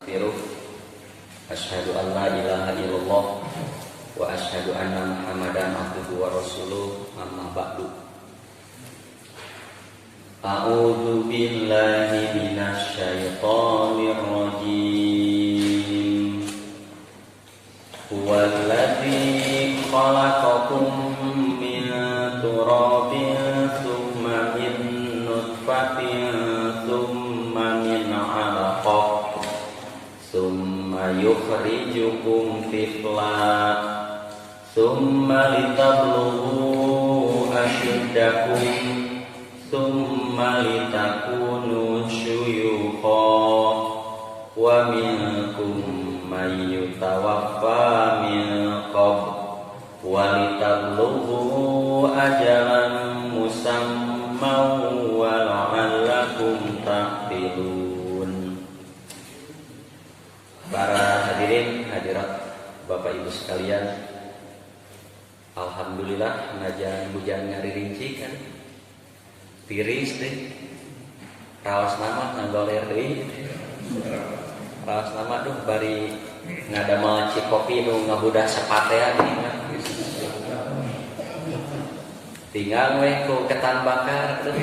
Asyhadu an la ilaha illallah wa asyhadu anna Muhammadan abduhu wa rasuluh, amma ba'du. A'udzu billahi minasy syaithanir rajim. Huwallazi khalaqakum min turabin tsumma min nutfatin tsumma min 'alaqah tsumma yukhrijukum tifla tsumma litablughu ashuddakum tsumma litakunu syuyukha wa minkum may yutawaffa min qabl wa litablughu ajalan musamman wa la'allakum taqilun. Para hadirin hadirat Bapak Ibu sekalian, alhamdulillah najan hujan ngaririnci kan tiris deh, raos nama nggoler deui, raos nama duh bari ngadamel cikopi nu ngabudah sapatea gini kan, tinggal we ku ketan bakar tuh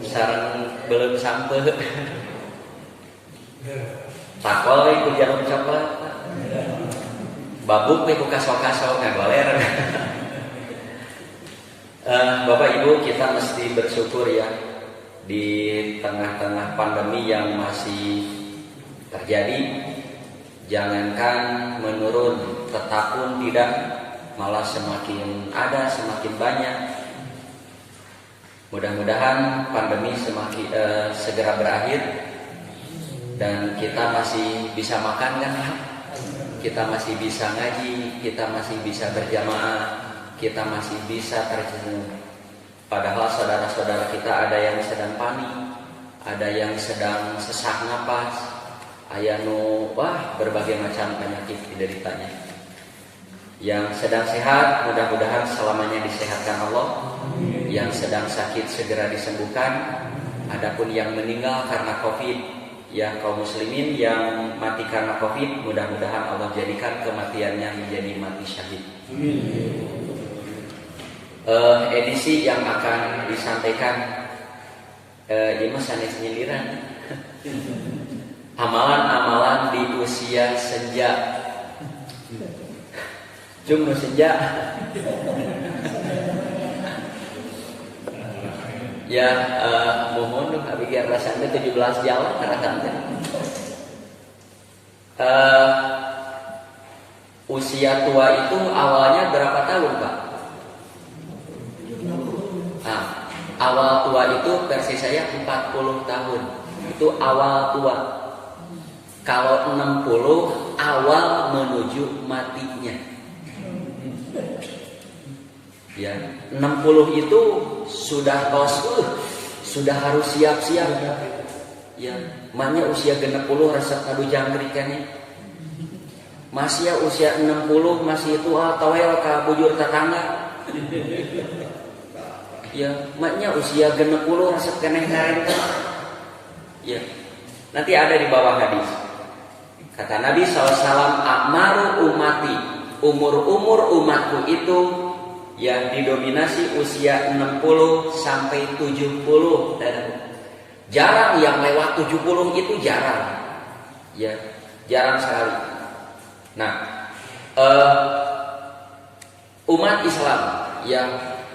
sareng beuleum sampeuh, takol we ku jarum coklat, babuk we ku kaso-kaso ngagoler. Bapak Ibu, kita mesti bersyukur ya di tengah-tengah pandemi yang masih terjadi. Jangankan menurun, tetap pun tidak, malah semakin ada, semakin banyak. Mudah-mudahan pandemi semakin segera berakhir dan kita masih bisa makan kan, kita masih bisa ngaji, kita masih bisa berjamaah, kita masih bisa terjenuh. Padahal saudara-saudara kita ada yang sedang panik, ada yang sedang sesak napas, aya nu berbagai macam penyakit dideritanya. Yang sedang sehat mudah-mudahan selamanya disehatkan Allah. Yang sedang sakit segera disembuhkan. Adapun yang meninggal karena Covid, ya kaum muslimin yang mati karena Covid, mudah-mudahan Allah jadikan kematiannya menjadi mati syahid. Edisi yang akan disampaikan ini sanes nyiliran amalan-amalan di usia senja. Cung nu senja ya mohon dong abigir rasanya 17 jalan karena usia tua itu awalnya berapa tahun Pak? Awal tua itu versi saya 40 tahun. Itu awal tua. Kalau 60 awal menuju matinya. Ya, 60 itu sudah sudah harus siap-siap. Ya, makanya usia 60 resep kadu jangkrikannya. Masih ya usia 60 masih tua tawel ka bujur tetangga. Ya, maknya usia 60 resep keneh ngarenta. Ya. Nanti ada di bawah hadis. Kata Nabi SAW, "A'maru ummati." Umur-umur umatku itu yang didominasi usia 60 sampai 70. Jarang yang lewat 70 itu jarang. Ya, jarang sekali. Nah, umat Islam yang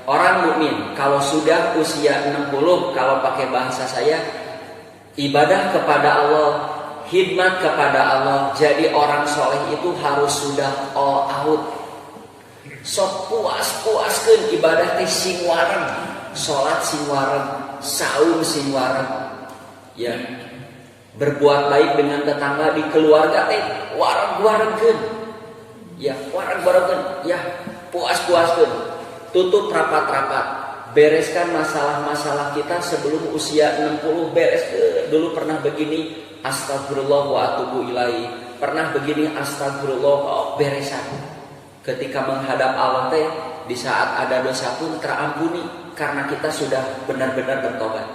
orang mukmin kalau sudah usia 60, kalau pakai bahasa saya, ibadah kepada Allah, khidmat kepada Allah, jadi orang soleh itu harus sudah all out. Sok puas-puaskeun ibadah teh sing wareng, salat sing wareng, saum sing wareng. Ya. Berbuat baik dengan tetangga di keluarga teh wareng-warengkeun. Ya, wareng-warengkeun. Ya, puas-puaskeun. Tutup rapat-rapat, bereskan masalah-masalah kita sebelum usia 60. Beres dulu pernah begini, astagfirullah wa atubu ilaihi, pernah begini, astagfirullah, beresan. Ketika menghadap Allah teh, di saat ada dosa pun terampuni karena kita sudah benar-benar bertobat.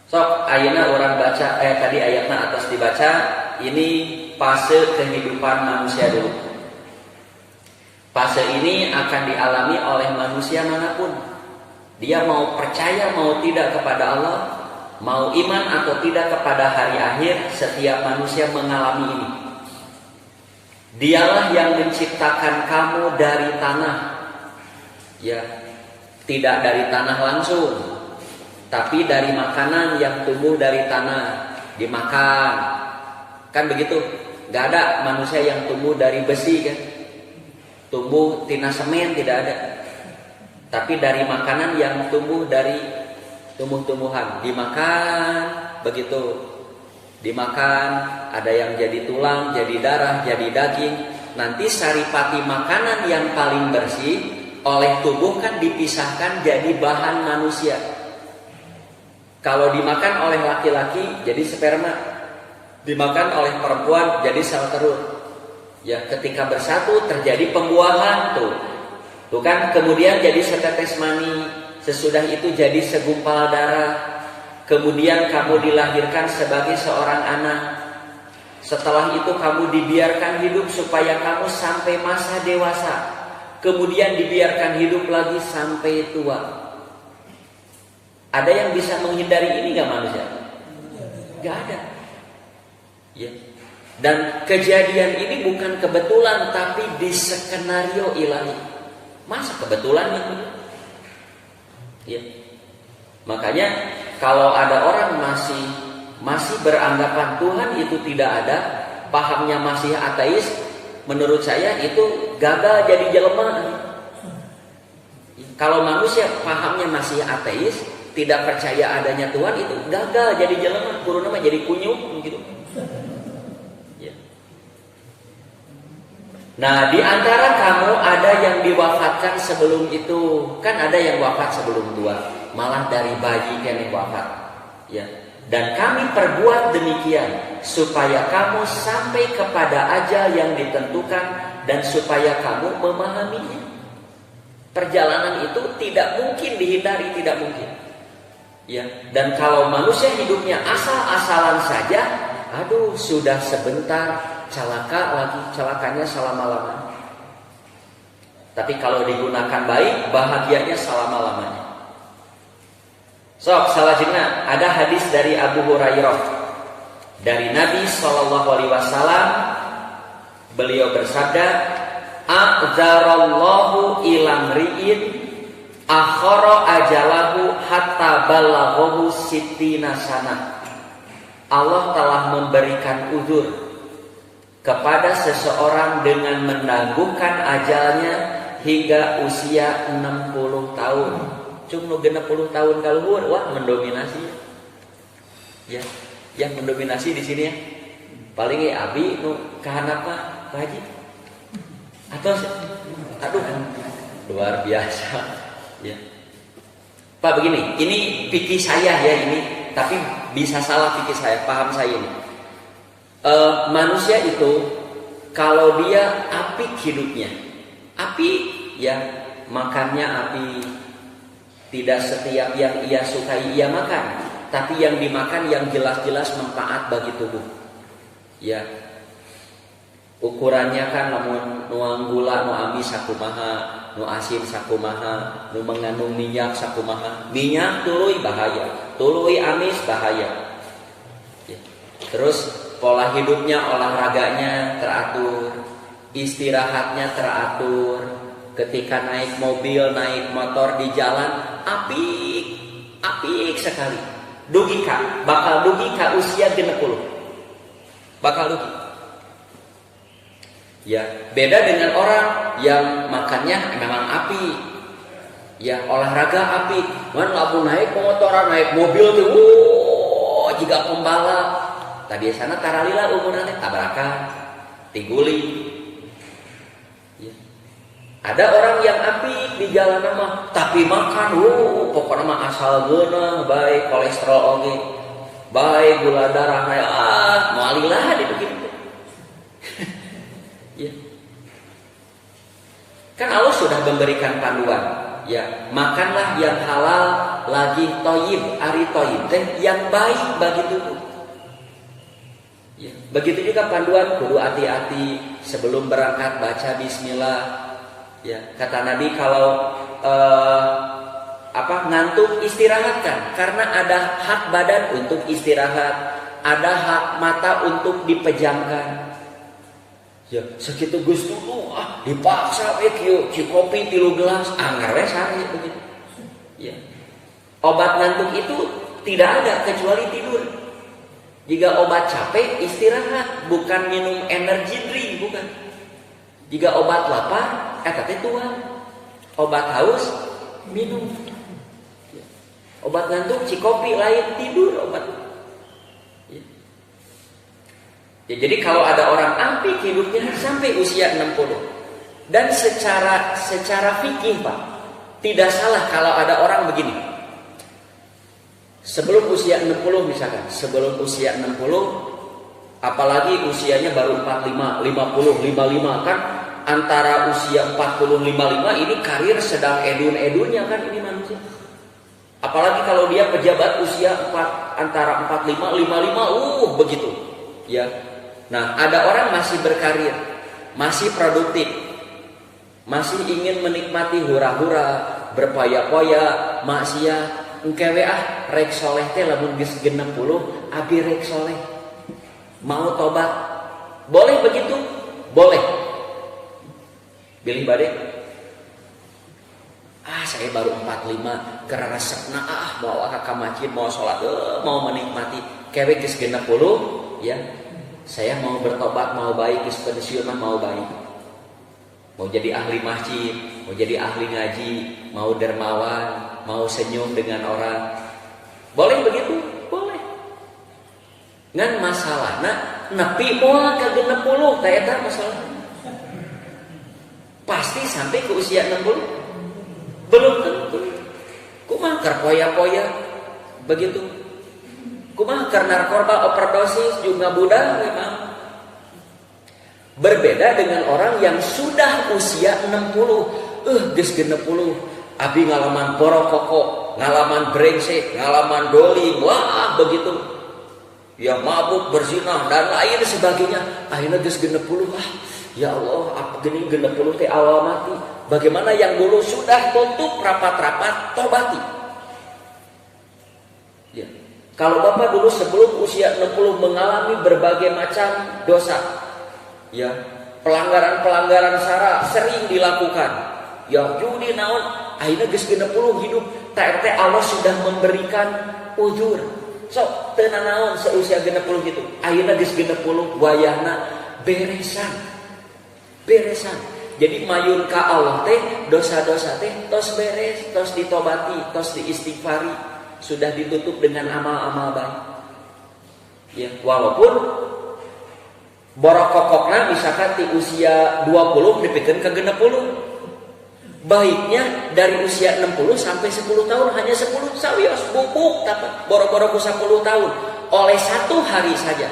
Sok ayeuna orang baca tadi ayatnya atas dibaca, ini fase kehidupan manusia dulu. Fase ini akan dialami oleh manusia manapun. Dia mau percaya mau tidak kepada Allah, mau iman atau tidak kepada hari akhir, setiap manusia mengalami ini. Dialah yang menciptakan kamu dari tanah. Ya, tidak dari tanah langsung, tapi dari makanan yang tumbuh dari tanah, dimakan. Kan begitu? Gak ada manusia yang tumbuh dari besi kan? Tumbuh tina semen, tidak ada. Tapi dari makanan yang tumbuh dari tumbuh-tumbuhan, dimakan begitu. Dimakan, ada yang jadi tulang, jadi darah, jadi daging. Nanti saripati makanan yang paling bersih oleh tubuh kan dipisahkan jadi bahan manusia. Kalau dimakan oleh laki-laki jadi sperma, dimakan oleh perempuan jadi sel telur. Ya, ketika bersatu terjadi pembuahan tuh. Tuh kan, kemudian jadi setetes mani, sesudah itu jadi segumpal darah. Kemudian kamu dilahirkan sebagai seorang anak. Setelah itu kamu dibiarkan hidup supaya kamu sampai masa dewasa. Kemudian dibiarkan hidup lagi sampai tua. Ada yang bisa menghindari ini gak manusia? Gak ada. Ya. Dan kejadian ini bukan kebetulan, tapi diskenario ilahi. Masa kebetulan itu? Ya. Makanya kalau ada orang masih beranggapan Tuhan itu tidak ada, pahamnya masih ateis, menurut saya itu gagal jadi jelema. Kalau manusia pahamnya masih ateis, tidak percaya adanya Tuhan, itu gagal jadi jelema, kuruna mah jadi kunyuk gitu. Ya. Nah, di antara kamu ada yang diwafatkan sebelum itu, kan ada yang wafat sebelum tua, malah dari bayi kene wafat. Ya. Dan kami perbuat demikian supaya kamu sampai kepada ajal yang ditentukan dan supaya kamu memahaminya. Perjalanan itu tidak mungkin dihindari, tidak mungkin. Ya, dan kalau manusia hidupnya asal-asalan saja, aduh sudah sebentar celaka lagi, celakanya selama-lamanya. Tapi kalau digunakan baik, bahagianya selama-lamanya. Sok selanjutnya ada hadis dari Abu Hurairah dari Nabi SAW. Beliau bersabda, "A'dzarallahu ilam ri'in akhara ajalahu hatta balaghahu sittina sanah." Allah telah memberikan uzur kepada seseorang dengan menangguhkan ajalnya hingga usia 60 tahun. Cuma 60 tahun kaluhur, wah mendominasi. Ya, yang mendominasi di sini ya. Paling abi nu kahanap Pak Haji. Atau aduh luar biasa. Ya. Pak begini, ini fikih saya ya ini, tapi bisa salah fikih saya, paham saya ini. Manusia itu kalau dia apik hidupnya, apik ya, makannya apik. Tidak setiap yang ia sukai ia makan, tapi yang dimakan yang jelas-jelas manfaat bagi tubuh. Ya. Ukurannya kan namun nuang gula nu amis sakumaha, nu asin sakumaha, nu mengandung minyak sakumaha. Minyak tuluy bahaya, tuluy amis bahaya. Ya. Terus pola hidupnya, olahraganya teratur, istirahatnya teratur. Ketika naik mobil, naik motor di jalan, apik sekali. Dugi ka, bakal dugi ka usia 60. Bakal dugi. Ya, beda dengan orang yang makannya memang apik. Ya, olahraga apik. Man lamun naik motor, naik mobil tuh, jika pembalap. Tadi sana taralila umurna tabrakan, tiguli. Ada orang yang apik di jalan mah, tapi makan, pokoknya mah asal geuneuh, baik kolesterol oge, baik gula darah, moalilah itu gitu. Ya. Kan Allah sudah memberikan panduan, Ya, makanlah yang halal lagi toyib, ari toyib teh yang baik bagi tubuh. Ya, begitu juga panduan kudu hati-hati sebelum berangkat baca bismillah. Ya, kata Nabi kalau ngantuk istirahatkan karena ada hak badan untuk istirahat, ada hak mata untuk dipejamkan. Ya, segitu Gus dulu dipaksa kieu cikopi 3 gelas anggar we sare begitu. Ya. Obat ngantuk itu tidak ada kecuali tidur. Jika obat capek istirahat, bukan minum energy drink, bukan. Jika obat lapar eta teh tuan. Obat haus minum. Ya. Obat ngantuk cikopi lain tidur obat. Ya, jadi kalau ada orang ampi hidupnya sampai usia 60. Dan secara fikih Pak, tidak salah kalau ada orang begini. Sebelum usia 60 misalkan, sebelum usia 60 apalagi usianya baru 45, 50, 55 kan antara usia 40 55 ini karir sedang edun-edunnya kan ini manusia. Apalagi kalau dia pejabat usia antara 45 55 begitu. Ya. Nah, ada orang masih berkarir, masih produktif, masih ingin menikmati hura-hura, berpoya-poya, maksiat, engkewe rek soleh teh lamun geus 60, abi rek soleh. Mau tobat. Boleh begitu? Boleh. Bilih bade? Saya baru 45, karena resepna mau ka masjid, mau salat, mau menikmati. Kewe geus 60, ya. Saya mau bertobat, mau baik, pensiun mau baik. Mau jadi ahli masjid, mau jadi ahli ngaji, mau dermawan, mau senyum dengan orang. Boleh begitu? Boleh. Ngan masalahna nepi moal ka 60 teh eta masalah. Pasti sampai ke usia 60? Belum tentu. Kumaha keur poya-poya begitu. Kumaha karena narkoba overdosis juga budak memang. Berbeda dengan orang yang sudah usia 60. Geus 60. Abi ngalaman borokoko, ngalaman brengsek, ngalaman doli, wah begitu. Ya mabuk, berzina dan lain sebagainya. Akhirnya geus 60. Ya Allah, apa gini 60 teh awal mati. Bagaimana yang dulu sudah tutup rapat-rapat tobati. Ya. Kalau Bapak dulu sebelum usia 60 mengalami berbagai macam dosa, ya, pelanggaran-pelanggaran SARA sering dilakukan. Ya judi naon, akhirnya geus 60 hidup, teh Allah sudah memberikan ujur. Sok teu naon seusia 60 gitu. Akhirnya geus 60 wayahna beresan. Jadi mayun ka Allah teh dosa-dosa teh tos beres, tos ditobati, tos diistighfari. Sudah ditutup dengan amal-amal baik. Ya, walaupun borokokokna misalkan di usia 20 dipikeun ke 60. Baiknya dari usia 60 sampai 10 tahun hanya 10 sawios bubuk tapi boro-boro ku 10 tahun oleh 1 hari saja.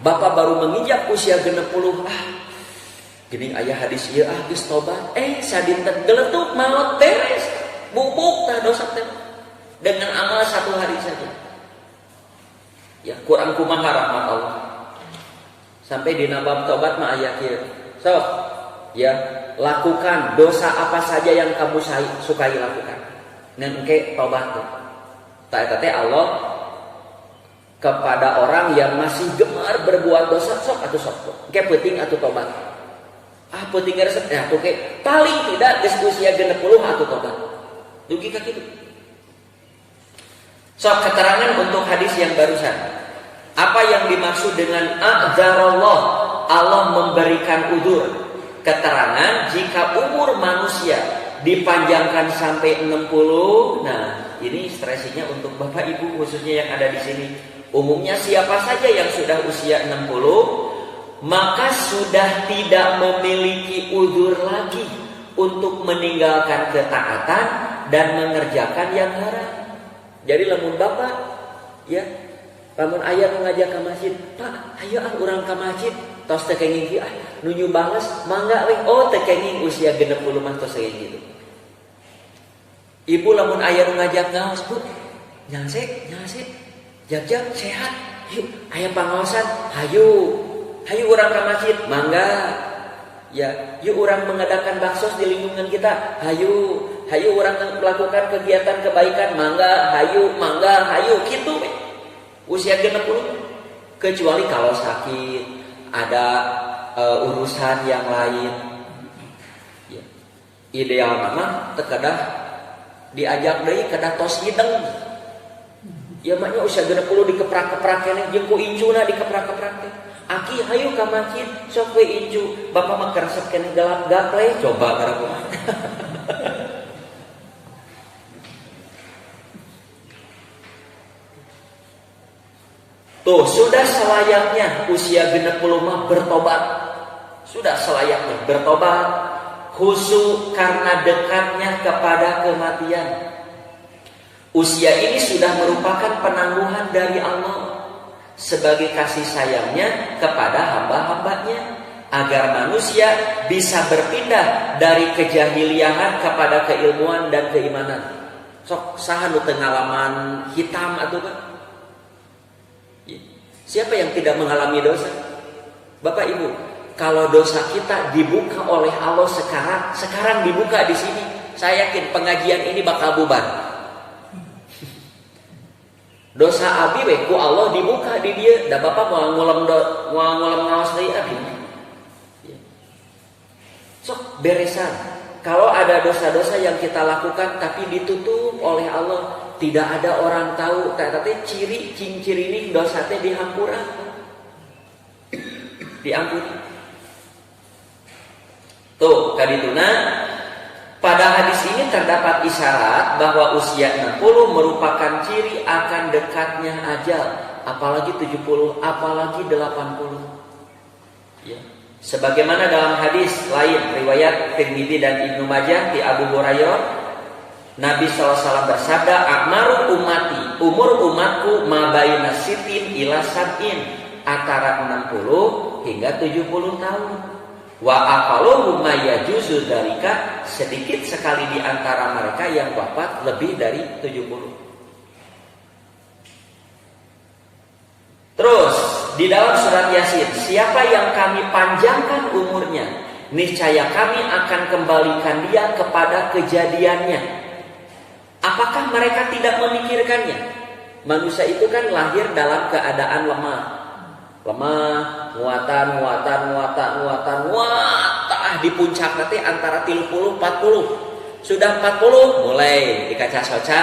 Bapak baru menginjak usia 60. Gini aya hadis ieu geus tobat. Sadinten geletuk maot beres. Bubuk tah dosa teh. Dengan amal 1 hari saja. Ya, kurang kumaha rahmat Allah. Sampai di nabab tobat mah aya kieu. So, ya, lakukan dosa apa saja yang kamu sukai lakukan. Ngan engke tobat tuh. Ta eta teh Allah kepada orang yang masih gemar berbuat dosa sok atuh sok. Engke penting atuh tobat. Penting resep ya, oke. Paling tidak geus usia 60 atuh tobat. Dugi ka kitu. So, keterangan untuk hadis yang barusan. Apa yang dimaksud dengan a'dzarallah? Allah memberikan udzur. Keterangan jika umur manusia dipanjangkan sampai 60. Nah, ini stresinya untuk Bapak Ibu khususnya yang ada di sini. Umumnya siapa saja yang sudah usia 60, maka sudah tidak memiliki udzur lagi untuk meninggalkan ketaatan dan mengerjakan yang haram. Jadi lamun bapak, ya, lamun ayah ngajak ke masjid, Pak, ayo urang ke masjid, tos teu kenging kieu nunyu banges, mangga we. Oh, teu kenging usia 60 mah tos kenging gitu. Ibu lamun aya nu ngajak ngaos, Bu, nyase, jak sehat. Yuk, aya pangaosan, hayu urang ka masjid, mangga. Ya, yuk urang mengadakan baksos di lingkungan kita, hayu urang melakukan kegiatan kebaikan, mangga, hayu kitu we. Usia 60. Kecuali kalau sakit, ada urusan yang lain. Ya. Ideal mah tekadah diajak deui kada tos hideng. Ya maknya usia 60 dikeprak-keprak keneh jeung ku incuna dikeprak-keprak teh. Aki hayu ka masjid sok we incu. Bapak mah keresep keneh gelap gaple coba karaku. Tuh, sudah selayaknya usia 60 mah bertobat. Sudah selayaknya bertobat, khusyuk karena dekatnya kepada kematian. Usia ini sudah merupakan penangguhan dari Allah sebagai kasih sayangnya kepada hamba-hambanya, agar manusia bisa berpindah dari kejahiliahan kepada keilmuan dan keimanan. Sok saha nu teu ngalaman hitam atuh kan? Siapa yang tidak mengalami dosa? Bapak Ibu, kalau dosa kita dibuka oleh Allah sekarang dibuka di sini, saya yakin pengajian ini bakal bubar. Dosa abi we ku Allah dibuka di dia, da Bapak mau ngulam ngaos deui abi. Sok beresan. Kalau ada dosa-dosa yang kita lakukan tapi ditutup oleh Allah, tidak ada orang tahu, tapi ciri ini dosa teh dihampura. Diampuni. Tuh, kadituna pada hadis ini terdapat isyarat bahwa usia 60 merupakan ciri akan dekatnya ajal, apalagi 70, apalagi 80. Ya. Sebagaimana dalam hadis lain riwayat Tirmidzi dan Ibnu Majah di Abu Hurairah, Nabi SAW bersabda, "Akmaru ummati, umur umatku mabaina sitin ila sab'in, antara 60 hingga 70 tahun. Wa aqalluhum ma yajuzu dzalika, sedikit sekali di antara mereka yang wafat lebih dari 70." Terus di dalam surat Yasin, siapa yang kami panjangkan umurnya, niscaya kami akan kembalikan dia kepada kejadiannya. Apakah mereka tidak memikirkannya? Manusia itu kan lahir dalam keadaan lemah, muatan, di puncak nanti antara 30, 40. Sudah 40 mulai dikaca soca,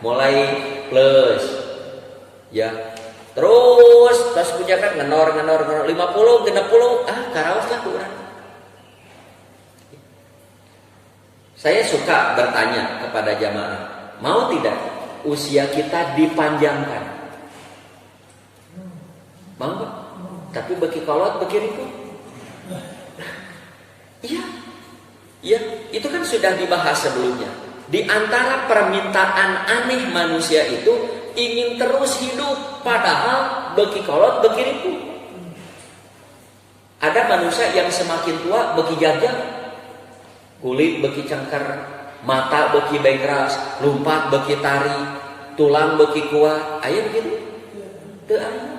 mulai plus, ya. Terus puncaknya ngenor 50, 60, karaos lah kurang. Saya suka bertanya kepada jamaah, mau tidak usia kita dipanjangkan? Mau gak? Tapi beki kolot, beki ribu. Iya, itu kan sudah dibahas sebelumnya. Di antara permintaan aneh manusia itu ingin terus hidup, padahal beki kolot, beki ribu. Ada manusia yang semakin tua beki jajak, kulit beki cengker, mata beki bengras, lumpat beki tari, tulang beki kuat. Ayo begitu? Tidak.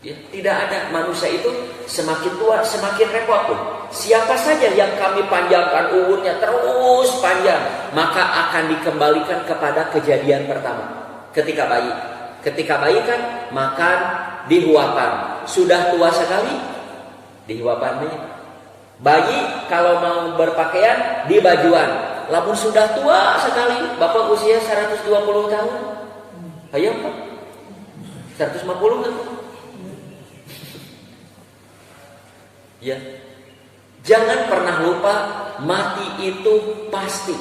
Ya, tidak ada. Manusia itu semakin tua semakin repot tuh. Siapa saja yang kami panjangkan umurnya terus panjang, maka akan dikembalikan kepada kejadian pertama. Ketika bayi kan makan dihuapan. Sudah tua sekali dihuapan nih. Bayi kalau mau berpakaian di bajuan. Lamun sudah tua sekali, bapak usia 120 tahun. Ayo Pak. 150 kan? Ya. Jangan pernah lupa, mati itu pasti.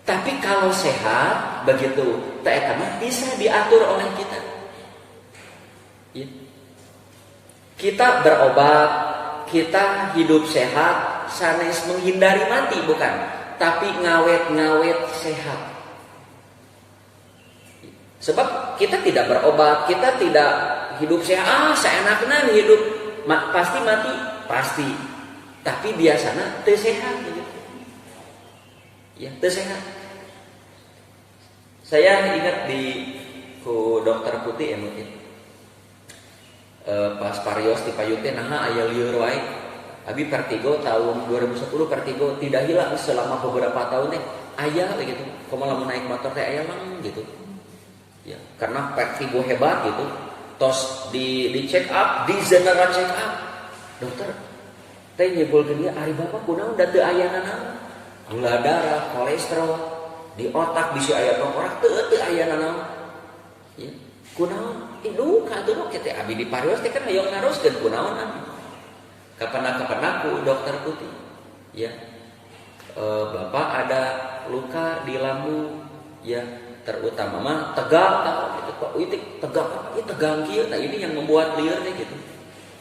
Tapi kalau sehat begitu, bisa diatur oleh kita. Ya. Kita berobat, kita hidup sehat, sanes menghindari mati bukan, tapi ngawet sehat. Sebab kita tidak berobat, kita tidak hidup sehat, seenaknya hidup, pasti mati, pasti. Tapi biasanya teu sehat gitu. Ya, teu sehat. Saya ingat ku dokter putih mungkin. Pas parios di payun teh naha aya lieur wae. Abi Pertigo tahun 2010 Pertigo tidak hilang selama beberapa tahun teh aya gitu. Komo lamun naik motor teh aya mang gitu. Ya, karena Pertigo hebat gitu. Tos di check up, di general check up. Dokter, teh nyebulkeun dia ari bapak kunaon da teu aya nanaon. Gula darah, kolesterol, di otak bisa aya tongkorak teu aya nanaon. Ya, kunaon? Duh, katuh kita abi di parios teh kan hayang naroskeun kunaon abi. Kapan-kapan ku dokter putih. Ya. Bapak ada luka di lambung, ya. Terutama mah tegang gitu Pak. Tegang apa? Tegang kieu. Nah, ini yang membuat lieur teh gitu.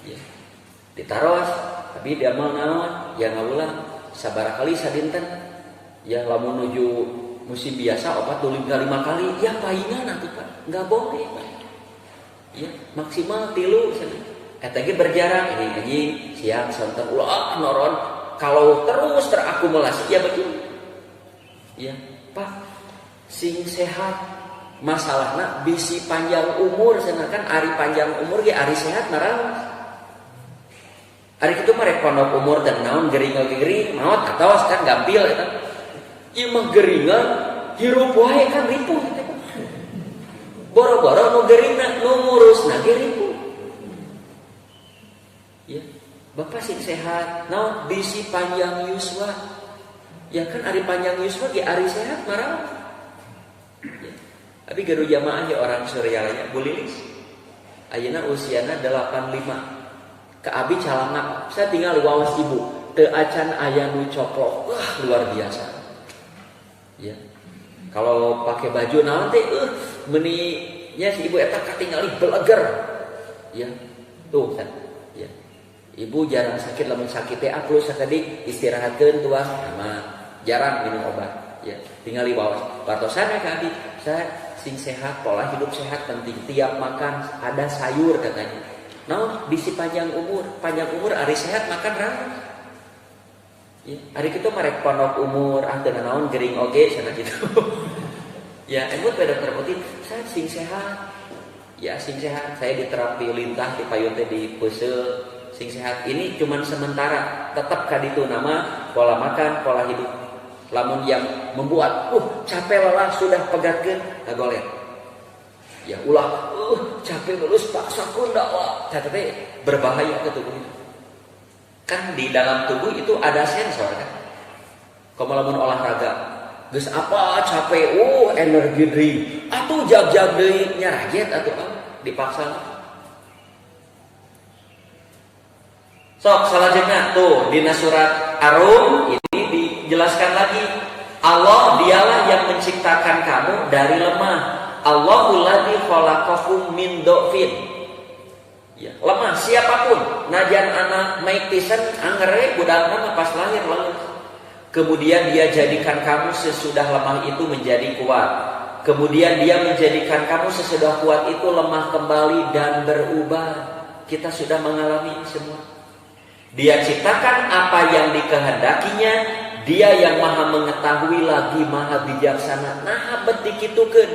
Ya. Ditaros, tapi dia mau naon? Ya ngaulang sabarakali sadinten. Ya lamun nuju musim biasa obat 5 kali. Ya paingan atuh Pak. Enggak boleh Pak. Ya, maksimal 3 sana. Eta ge berjarak ini siang sonten ulah noron kalau terus terakumulasi ya begini. Ya, Pak. Sing sehat masalahna bisi panjang umur senakan ari panjang umur ge ari sehat naraos. Ari kitu mah rek pondok umur teh naon gering-gering maot ataos kan gampil eta. Ieu mah geringan hirup wae kan ripuh teh. Boro-boro nu geringna nu ngurusna ge ripuh. Ya, Bapak sing sehat naon bisi panjang yuswa. Ya kan ari panjang yuswa ge ari sehat naraos. Ya. Tapi garu jamaah ya orang Suryalaya bulilis. Ayeuna usiana 85. Ka abi calangap. Saya tinggal di wawas ibu. Teu acan aya nu coplok. Wah, luar biasa. Ya. Kalau pakai baju naon teh meuni nya si ibu eta katingali beleger. Ya. Tuh kan. Ya. Ibu jarang sakit, lamun sakit teh plus sakedik istirahatkeun tuas sama jarang minum obat. Ya, tinggal di bawah. Batosan ya Kak Abi, saya sing sehat, pola hidup sehat penting. Tiap makan ada sayur katanya. Nah, bisi panjang umur ari sehat makan raos. Ya, ari kitu marek pondok umur teu naon gering oge cenah kitu. Ya, embut pada dokter putih, saya sing sehat. Ya, sing sehat. Saya diterapi lintah di payun teh di peuseuh sing sehat. Ini cuman sementara, tetap ka ditu nama pola makan, pola hidup. Lamun yang membuat capek lelah sudah pegatkeun kagoler. Ya ulah capek lulus paksa dakwah. Eta teh berbahaya ke tubuh itu. Kan di dalam tubuh itu ada sensor kan. Komo lamun olahraga geus apa capek energi drink atuh jag-jag deui nyarajet atuh dipaksa. Sok salajengna tuh dina surat Ar-Rum ini dijelaskan lagi. Allah dialah yang menciptakan kamu dari lemah. Allahul ladzi khalaqakum min dhafin. Ya, lemah siapapun, najan anak Mike Tyson angere budakna pas lahir lalu. Kemudian dia jadikan kamu sesudah lemah itu menjadi kuat. Kemudian dia menjadikan kamu sesudah kuat itu lemah kembali dan berubah. Kita sudah mengalami semua. Dia ciptakan apa yang dikehendakinya. Dia yang maha mengetahui lagi maha bijaksana. Nah betikitukeun.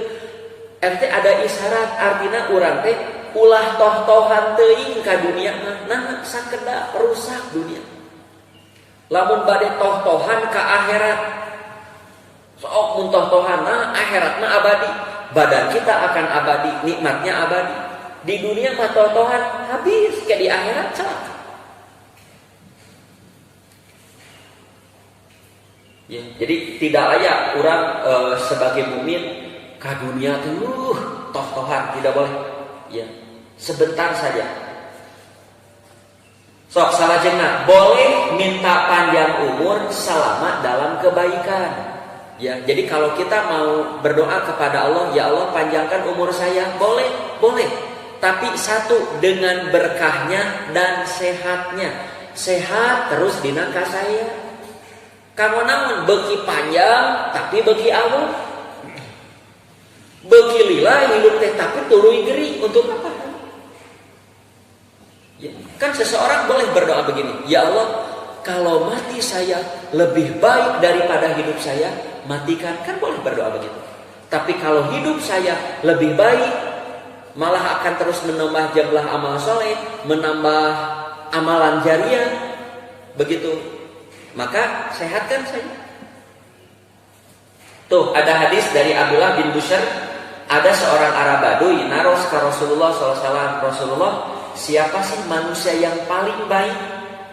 Ente ada isyarat artina urang teh ulah toh-tohan teuing ka dunia mah. Nah sakeda rusak dunia. Lamun bade toh-tohan ka akhirat. Sok mun toh-tohan nah akhirat mah abadi. Badan kita akan abadi, nikmatnya abadi. Di dunia mah toh-tohan habis, kayak di akhirat celaka. Ya, jadi tidak layak orang sebagai mukmin ke dunia tuh toh-tohan, tidak boleh. Ya, sebentar saja. Sok salajengna boleh minta panjang umur selama dalam kebaikan. Ya, jadi kalau kita mau berdoa kepada Allah, ya Allah panjangkan umur saya, boleh. Tapi satu dengan berkahnya dan sehatnya. Sehat terus dina ka saya. Kamu namun beki panjang tapi beki awal. Beki lila hidup teh tapi tuluy geri untuk apa? Ya, kan seseorang boleh berdoa begini, ya Allah, kalau mati saya lebih baik daripada hidup saya, matikan, kan boleh berdoa begitu. Tapi kalau hidup saya lebih baik, malah akan terus menambah jumlah amal soleh, menambah amalan jariah, begitu, maka sehatkan saya. Tuh ada hadis dari Abdullah bin Bushr, ada seorang Arab Baduy naros ke Rasulullah SAW, Rasulullah, siapa sih manusia yang paling baik?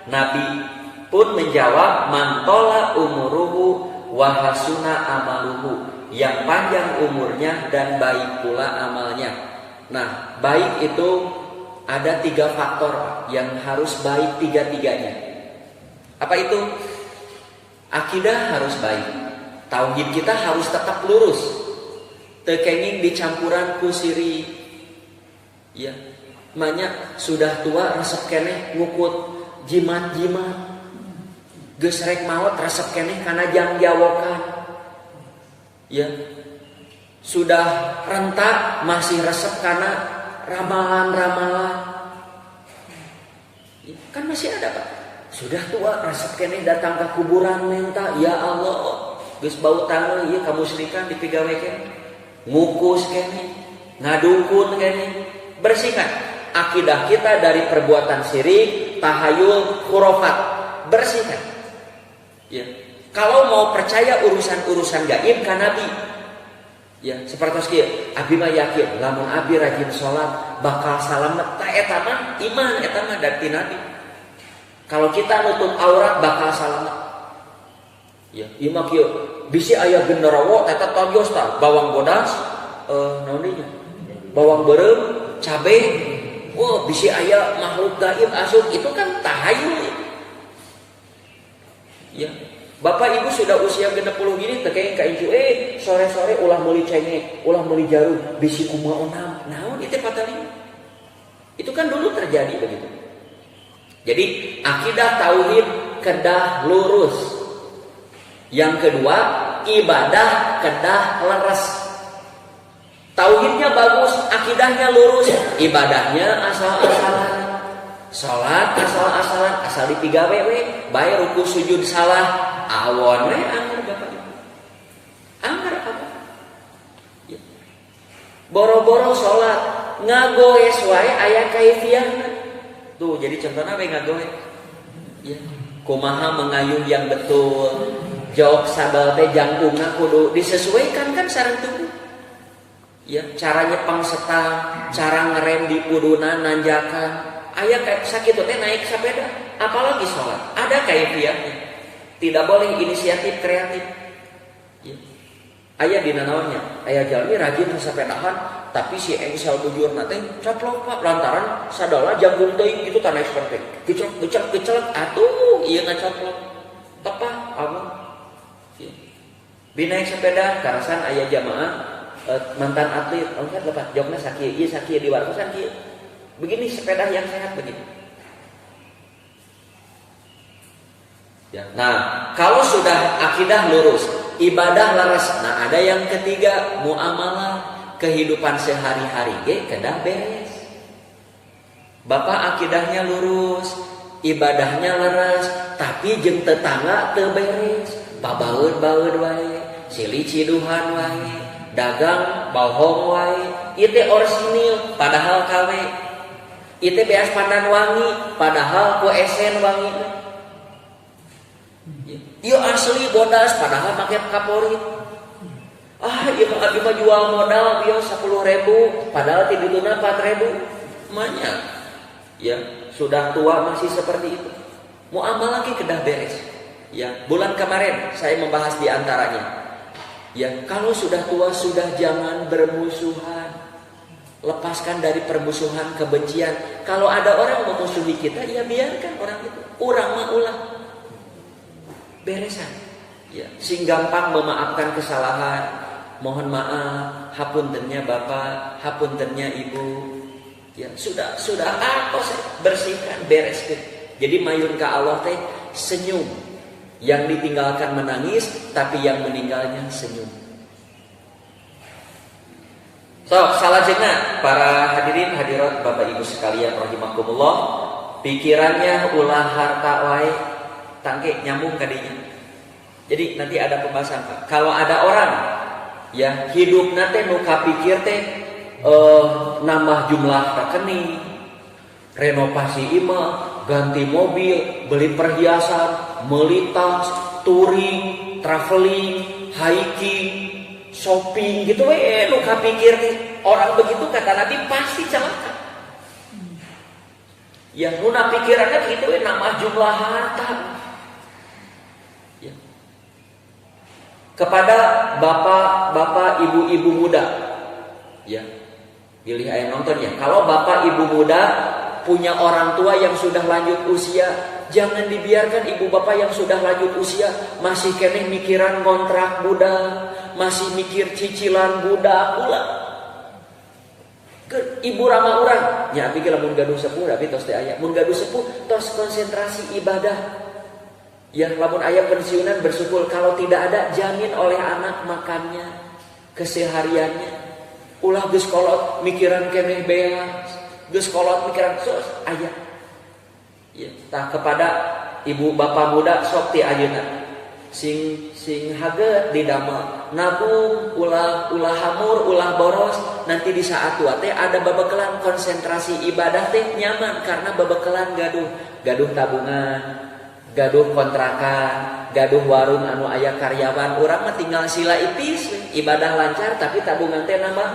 Nabi pun menjawab, mantola umuruhu wahasuna amaluhu, yang panjang umurnya dan baik pula amalnya. Nah, baik itu ada 3 faktor yang harus baik tiga-tiganya. Apa itu? Akidah harus baik, tauhid kita harus tetap lurus, tekenging dicampuran ku siri. Ya, banyak sudah tua resep keneh ngukut jimat-jimat, geus rek maot resep keneh kana jang jawokan. Ya, sudah rentak masih resep karena ramalan-ramalan. Kan masih ada Pak. Sudah tua resep kene datang ke kuburan minta, ya Allah, geus bau tanah ieu kamusyrikan dipigawekeun. Ngukus kene, ngadukun kene. Bersihkan akidah kita dari perbuatan syirik, tahayul, khurafat. Bersihkan. Ya. Kalau mau percaya urusan-urusan gaib ka Nabi, ya seperti kieu, abi mah yakin lamun abi rajin salat bakal salamet. Ta eta mah iman, eta mah dari Nabi. Kalau kita nutup aurat bakal salamet. Ya, ieu mah kieu bisi aya genderuwo eta tonjos tah, bawang bodas, naon dinya? Bawang beureum, cabe. Wah, bisi aya makhluk gaib asup, itu kan tahayul. Ya. Bapak ibu sudah usia 60 gini tekeng ka incu, sore-sore ulah meuli cengek, ulah meuli jarum, bisi kumaha onam. Naon itu patali? Itu kan dulu terjadi begitu. Jadi akidah tauhid kedah lurus. Yang kedua, ibadah kedah leres. Tauhidnya bagus, akidahnya lurus, ibadahnya asal-asalan. Salat asal-asalan, asal dipigawe we, bae ruku sujud salah. Awon we anggar Bapak Ibu. Anggar apa? Ya. Boro-boro salat ngagoes wae aya kaifiahna. Tuh jadi contohna we ngagoe. Ya. Kumaha mengayun yang betul. Jok sabal teh jangkungna kudu disesuaikan kan sareng tubuh. Ya, cara nyepang setang, cara ngerem di puduna nanjakan. Aya sakitu teh naik sepeda, apalagi salat. Ada kaifiahnya. Tidak boleh inisiatif kreatif. Ya. Aya dina naonnya, aya jalmi rajin sasepedahan, tapi si engsel bujurna teh coplok Pak lantaran sadala jagung teuing kitu tah naik seperti. Gecelek atuh ieu ngacoplok. Tepah amun. Ya. Binaik sepeda karasan aya jamaah mantan atlet, lihat lepat jokna sakieu, ieu sakieu di wartosan kieu. Begini sepeda yang sehat begini. Ya. Nah, kalau sudah akidah lurus, ibadah laras. Nah, ada yang ketiga, muamalah, kehidupan sehari-hari kedah beres. Bapak akidahnya lurus, ibadahnya laras, tapi jeung tetangga teu beres. Pabaeud-baeud wae, silih ciduhan wae, dagang bohong wae. Ieu teh orsinil padahal kawe. Ieu teh beas pandan wangi padahal ku esen wangi. Ieu asli bodas padahal make kaporit. Ieu mah jual modal bieu 10.000 padahal ti dituna 4.000. Banyak. Ya, sudah tua masih seperti itu. Muamalah ge kedah beres. Ya, bulan kemarin saya membahas di antaranya. Ya, kalau sudah tua sudah jangan bermusuhan. Lepaskan dari permusuhan, kebencian. Kalau ada orang memusuhi kita, ya biarkan orang itu. Urang mah ulah. Beresan. Ya, sing gampang memaafkan kesalahan. Mohon maaf, hapuntennya Bapak, hapuntennya Ibu. Ya, sudah apa bersihkan, bereskan. Jadi mayun ka Allah teh senyum. Yang ditinggalkan menangis, tapi yang meninggalnya senyum. Selanjutnya para hadirin hadirat Bapak Ibu sekalian rahimakumullah, pikirannya ulah harta wae tangke nyambung kadinya. Jadi nanti ada pembahasan Pak. Kalau ada orang ya hidup nanti nu kapikir teh nambah jumlah rekening, renovasi imah, ganti mobil, beli perhiasan, beli tas, touring, traveling, hiking, shopping gitu nu kapikir teh. Orang begitu kata Nabi pasti celaka. Ya nu pikirannya gitu nambah jumlah harta. Ya. Kepada bapak-bapak, ibu-ibu muda, ya, pilih ayat nonton ya. Kalau bapak ibu muda punya orang tua yang sudah lanjut usia, jangan dibiarkan ibu bapak yang sudah lanjut usia masih keneh mikiran kontrak budak, masih mikir cicilan budak ulah. Ibu ramah orang, ya abi lamun gaduh sepuh, abi tos teh aya. Mun gaduh sepuh tos konsentrasi ibadah. Ya lamun ayah pensiunan bersyukur, kalau tidak ada jamin oleh anak makannya, kesehariannya. Ulah geus kolot mikiran keneh beas, geus kolot mikiran sos aya. Ya, tah kepada ibu bapak muda sok ti ayeuna sing haget didamel, nabung ulah hamur, ulah boros, nanti di saat tua teh ada babekelan konsentrasi ibadah teh nyaman karena babekelan gaduh tabungan, gaduh kontrakan, gaduh warung anu aya karyawan, urang mah tinggal sila ipis, ibadah lancar tapi tabungan teh nambah.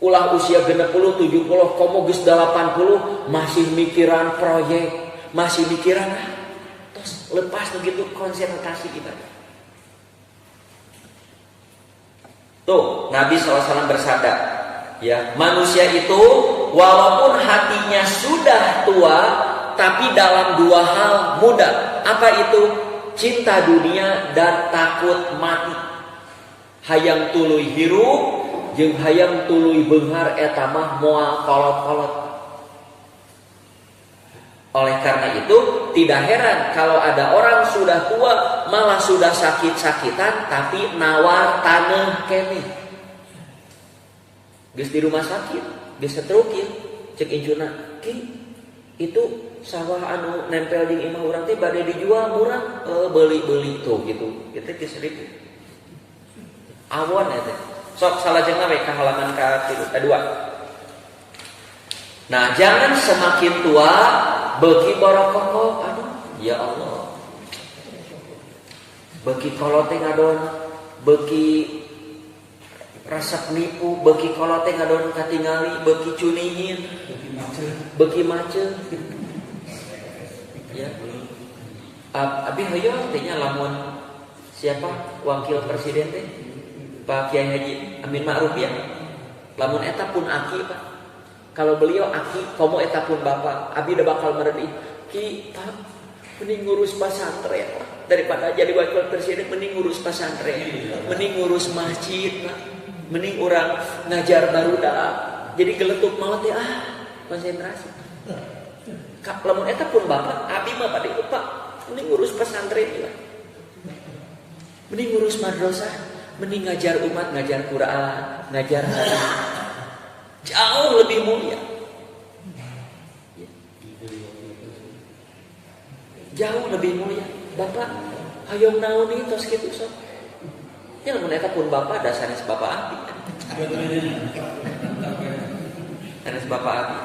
Ulah usia 60, 70, komo geus 80 masih mikiran proyek, masih mikiran tos lepas begitu konsentrasi ibadah. Tuh, Nabi SAW bersabda, ya, manusia itu walaupun hatinya sudah tua tapi dalam dua hal muda. Apa itu? Cinta dunia dan takut mati. Hayang tuluy hirup jeung hayang tuluy beunghar eta mah moal kolot-kolot. Oleh karena itu tidak heran kalau ada orang sudah tua malah sudah sakit-sakitan tapi nawar taneuh keneh. Geus di rumah sakit, geus stroke cek injuna, "Ki, itu sawah anu nempel di imah urang teh bade dijual murah, beli tuh gitu." Kita geus ribu. Awon eta. Sok salajengna we ka halaman ka-2. Nah, jangan semakin tua beuki barokah. Aduh, ya Allah. Beuki kolot teh ngadon, beuki resep nipu, beuki kolot teh ngadon katingali, beuki cunihin, beuki macet. Ya. Abi heuyeung teh nya lamun siapa wakil presiden teh? Pak Kiai Haji Amin Ma'ruf ya. Lamun eta pun aki Pak. Kalau beliau aki, komo eta pun bapak. Abi udah bakal meredih. Ki, Pak, mending ngurus pesantren daripada jadi wakil presiden. Mending ngurus pesantren, mending ngurus masjid, Pak. Mending orang ngajar barudak. Jadi geletuk maut ya, konsentrasi. Kak, lamun eta pun bapak, abi mah pada itu Pak. Mending ngurus pesantren juga. Mending ngurus madrasah. Mending ngajar umat, ngajar Quran, ngajar hadis. Jauh lebih mulia. Jauh lebih mulia. Bapak, hayong naon ieu tos kitu sok. Ya lamun eta pun bapak dasarnya bapak abi. Sanes bapak abi.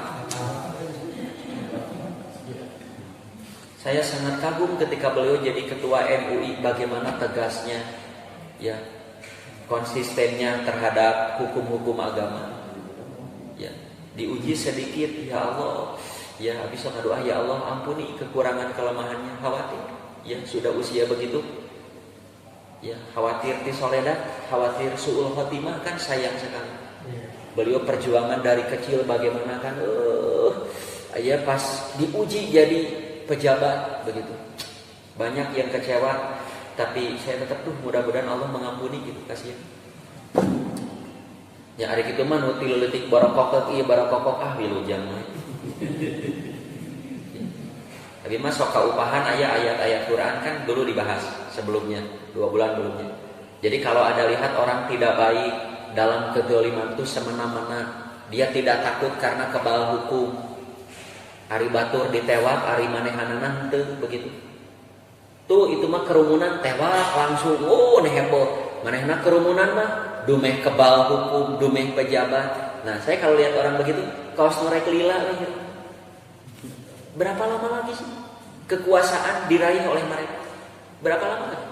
Saya sangat kagum ketika beliau jadi ketua MUI bagaimana tegasnya ya, konsistennya terhadap hukum-hukum agama. Ya, diuji sedikit, ya Allah. Ya, habis doa, ya Allah ampuni kekurangan kelemahannya. Khawatir, ya sudah usia begitu. Ya, khawatir tisoledat, khawatir suul khotimah, kan sayang sekali. Beliau perjuangan dari kecil bagaimana kan, ya pas diuji jadi pejabat begitu. Banyak yang kecewa. Tapi saya tetap tuh mudah-mudahan Allah mengampuni gitu, kasihan. Ya hari itu mah nu tilu leutik barokok ieu barokok wilujeng mah. Tapi mah sok kaupahan aya ayat-ayat Quran kan dulu dibahas sebelumnya 2 bulan sebelumnya. Jadi kalau ada lihat orang tidak baik dalam kedzaliman itu semena-mena, dia tidak takut karena kebal hukum. Ari batur ditewak, ari manehanana henteu begitu. Tuh itu mah kerumunan tewak langsung heboh. Manehna kerumunan mah dumeh kebal hukum, dumeh pejabat. Nah, saya kalau lihat orang begitu, kaos norek lila gitu. Berapa lama lagi sih kekuasaan diraih oleh mereka? Berapa lama lagi?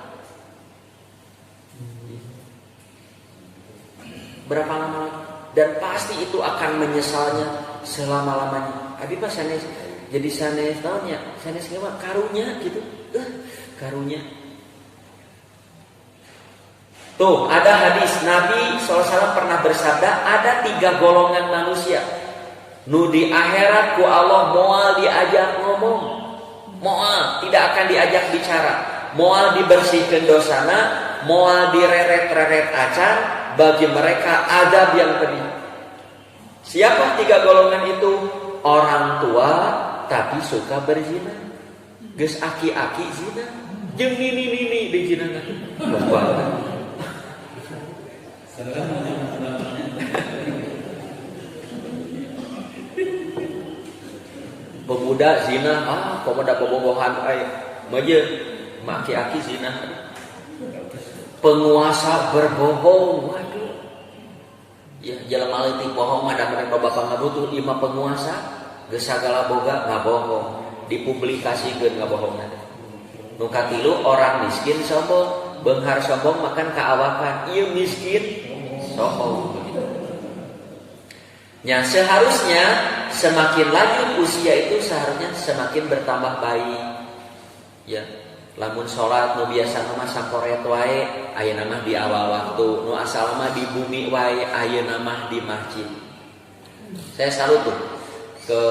Berapa lama lagi? Dan pasti itu akan menyesalnya selama-lamanya. Abi pas sanes jadi sanes naonnya? Sanes mah karunya gitu. Karunya. Tuh ada hadis Nabi SAW pernah bersabda, ada 3 golongan manusia nu di akhirat ku Allah moal diajak ngomong, moal tidak akan diajak bicara, moal dibersihkan dosana, moal direret-reret acan. Bagi mereka azab yang pedih. Siapa 3 golongan itu? Orang tua tapi suka berzina, geus aki-aki zina, jeung nini-nini di zina. Pemuda zina, pemuda bobogohan meuje maki-aki zina. Penguasa berbohong, waduh. Ya jelema leutik bohong ada mereka bapak ngabutuh 5 penguasa, geus sagala boga ngabohong, dipublikasikeun ngabohongna. Nu katilu orang miskin sombong, beunghar sombong makan kaawakan, ieu miskin sombong. Ya seharusnya semakin lanjut usia itu seharusnya semakin bertambah baik. Ya. Lamun sholat nu biasa mah saporet wae, ayeuna mah di awal waktu, nu asal mah di bumi wae, ayeuna mah di masjid. Saya salut tuh ke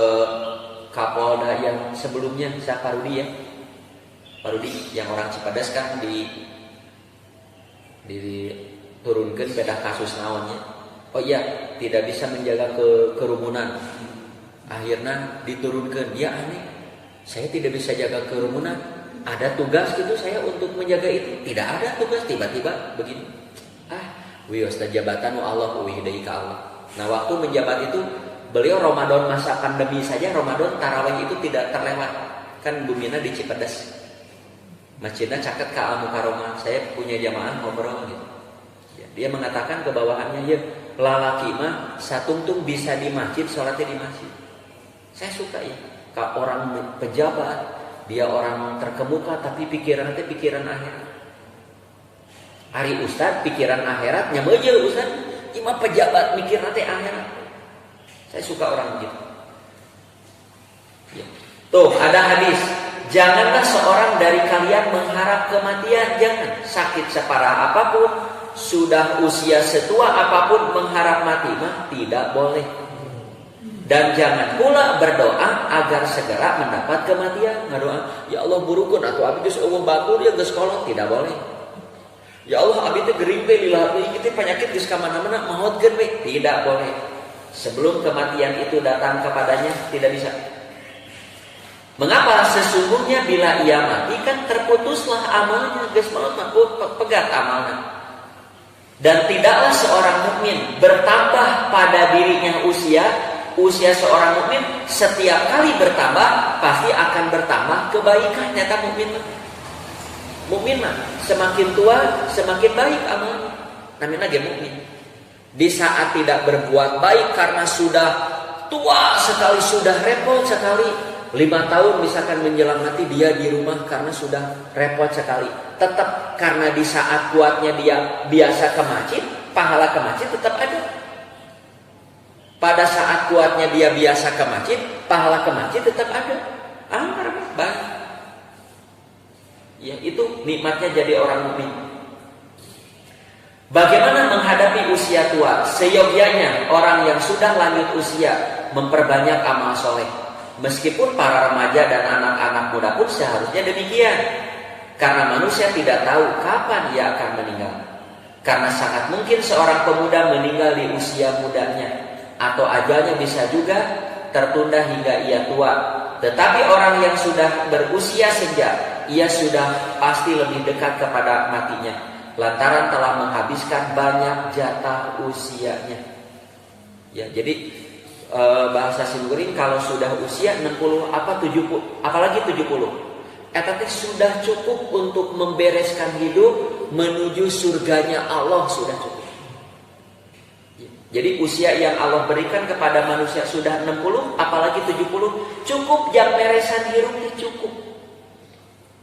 Kapolda yang sebelumnya, saya Parudi ya. Parudi yang orang Cipadas kan diturunkan beda kasus naonnya. Oh iya, tidak bisa menjaga kerumunan. Akhirnya diturunkan, ya aneh. Saya tidak bisa jaga kerumunan. Ada tugas gitu saya untuk menjaga itu. Tidak ada tugas, tiba-tiba begini. Wios jabatan Allah uwihidai ka Allah. Nah waktu menjabat itu beliau Ramadan masa pandemi saja, Ramadan tarawih itu tidak terlewat. Kan bumina di Cipedes. Masjidnya caket ke Al-Mukarramah. Saya punya jamaah ngobrol gitu. Ya, dia mengatakan ke bawahannya, ya lalaki mah satungtung bisa di masjid, sholatnya di masjid. Saya suka ya. Ka orang pejabat, dia orang terkemuka tapi pikiran akhirat. Hari ustad pikiran akhirat nyameujeul ustad, imam pejabat mikir nanti akhirat. Saya suka orang begitu. Ya. Tuh ada hadis, janganlah seorang dari kalian mengharap kematian, jangan. Sakit separah apapun, sudah usia setua apapun mengharap mati mah tidak boleh. Dan jangan pula berdoa agar segera mendapat kematian. Ngadoa, ya Allah burukeun atuh abi geus eueuh batur ya geus kolot, tidak boleh. Ya Allah abi teh gering teh lila ieu teh penyakit geus ka mana-mana maotkeun we, tidak boleh. Sebelum kematian itu datang kepadanya tidak bisa. Mengapa? Sesungguhnya bila ia mati kan terputuslah amalnya, geus maot mah pegat amalnya. Dan tidaklah seorang mukmin bertambah pada dirinya usia seorang mukmin setiap kali bertambah pasti akan bertambah kebaikan. Nyata mukmin mah semakin tua semakin baik amalnya. Namanya ge mukmin. Di saat tidak berbuat baik karena sudah tua sekali, sudah repot sekali, 5 tahun misalkan menjelang mati dia di rumah karena sudah repot sekali. Tetap karena di saat kuatnya dia biasa ke masjid, pahala ke masjid tetap ada. Pada saat kuatnya dia biasa ke masjid, pahala ke masjid tetap ada. Baik. Ya, itu nikmatnya jadi orang mukmin. Bagaimana menghadapi usia tua? Seyogianya orang yang sudah lanjut usia memperbanyak amal soleh. Meskipun para remaja dan anak-anak muda pun seharusnya demikian. Karena manusia tidak tahu kapan ia akan meninggal. Karena sangat mungkin seorang pemuda meninggal di usia mudanya, atau ajalnya bisa juga tertunda hingga ia tua. Tetapi orang yang sudah berusia senja, ia sudah pasti lebih dekat kepada matinya, lantaran telah menghabiskan banyak jatah usianya. Ya, jadi bahasa Simkuring kalau sudah usia 60 70, apalagi 70. eta teh sudah cukup untuk membereskan hidup menuju surganya Allah, sudah cukup. Jadi usia yang Allah berikan kepada manusia sudah 60, apalagi 70, cukup jam beresan hidupnya cukup.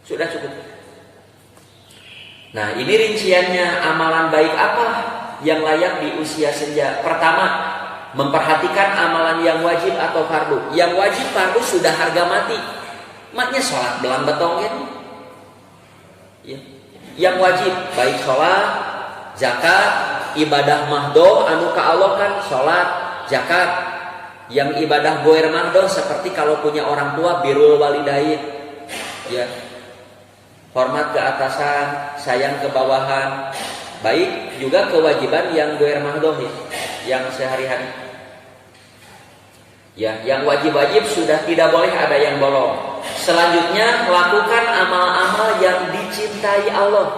Sudah cukup. Nah, ini rinciannya amalan baik apa yang layak di usia senja. Pertama, memperhatikan amalan yang wajib atau fardu. Yang wajib fardu sudah harga mati. Maknya sholat belang betong kan? Ya. Yang wajib baik sholat, zakat, ibadah mahdoh anu ka Allah kan sholat, zakat. Yang ibadah goer mahdoh seperti kalau punya orang tua birrul walidain, ya, hormat ke atasan, sayang ke bawahan. Baik juga kewajiban yang goer mahdoh ya, yang sehari-hari. Ya, yang wajib-wajib sudah tidak boleh ada yang bolong. Selanjutnya melakukan amal-amal yang dicintai Allah.